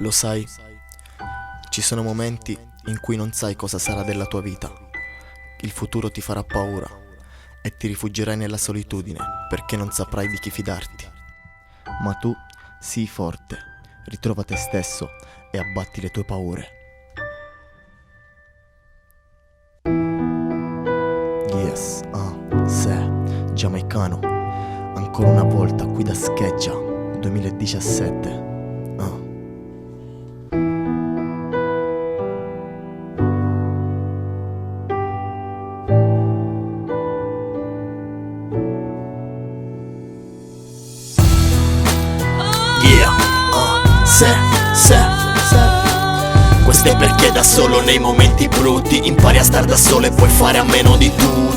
Lo sai, ci sono momenti in cui non sai cosa sarà della tua vita. Il futuro ti farà paura e ti rifugierai nella solitudine perché non saprai di chi fidarti. Ma tu sii forte, ritrova te stesso e abbatti le tue paure. Yes, se, giamaicano, ancora una volta qui da Scheggia, 2017. Se questo è perché da solo nei momenti brutti impari a star da solo e puoi fare a meno di tutti.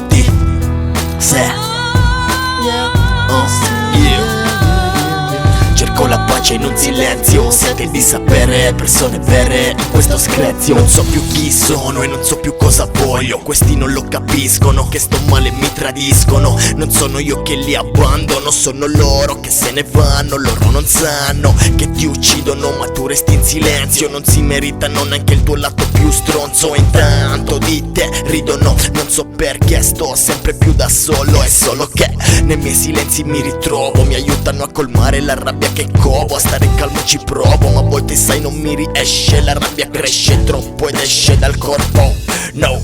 Cerco la pace in un silenzio, siete di sapere, persone vere in questo screzio. Non so più chi sono e non so più cosa voglio. Questi non lo capiscono, che sto male e mi tradiscono. Non sono io che li abbandono, sono loro che se ne vanno. Loro non sanno che ti uccidono, ma tu resti in silenzio. Non si meritano neanche il tuo lato più stronzo. E intanto di te ridono, non so perché sto sempre più da solo. È solo che nei miei silenzi mi ritrovo, mi aiutano a colmare la rabbia che covo. A stare calmo ci provo, ma a volte sai non mi riesce. La rabbia cresce troppo ed esce dal corpo. No.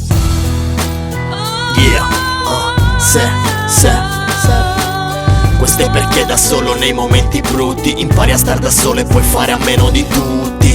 Se questo è perché da solo nei momenti brutti impari a star da solo e puoi fare a meno di tutti.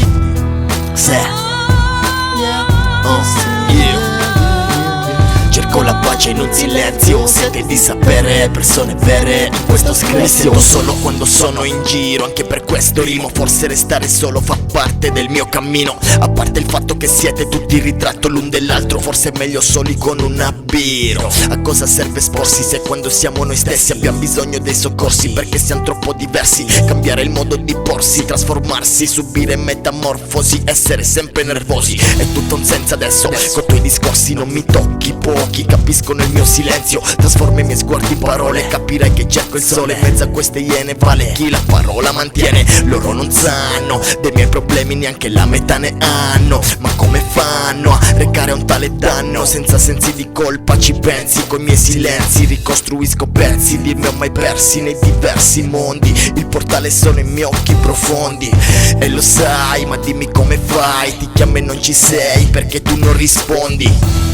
Cerco la pace in un silenzio, siete di sapere, persone vere in questo screzio. Mi sento solo quando sono in giro, anche per questo rimo. Forse restare solo fa parte del mio cammino. A parte il fatto che siete tutti il ritratto l'un dell'altro, forse è meglio soli con un abbiro. A cosa serve esporsi se quando siamo noi stessi abbiamo bisogno dei soccorsi? Perché siamo troppo diversi, cambiare il modo di porsi, trasformarsi, subire metamorfosi, essere sempre nervosi. È tutto un senso adesso, con i tuoi discorsi non mi tocchi. Pochi capiscono il mio silenzio, trasforma i miei sguardi in parole. Capirai che cerco il sole in mezzo a queste iene. Vale chi la parola mantiene. Loro non sanno dei miei problemi, neanche la metà ne hanno. Ma come fanno a recare un tale danno? Senza sensi di colpa ci pensi, coi miei silenzi ricostruisco pezzi. Li ho mai persi nei diversi mondi. Il portale sono i miei occhi profondi. E lo sai, ma dimmi come fai. Ti chiamo e non ci sei perché tu non rispondi.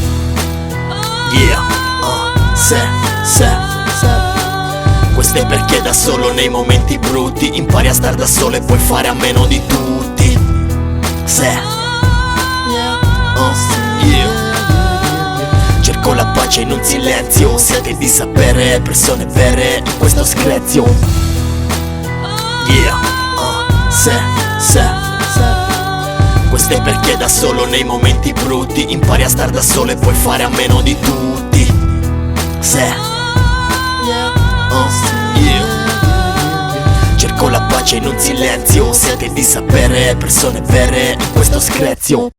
Se questo è perché da solo nei momenti brutti impari a star da solo e puoi fare a meno di tutti. Cerco la pace in un silenzio, siete di sapere, persone vere in questo screzio. Se questo è perché da solo nei momenti brutti impari a star da solo e puoi fare a meno di tutti. Cerco la pace in un silenzio, siete di sapere, persone vere in questo screzio.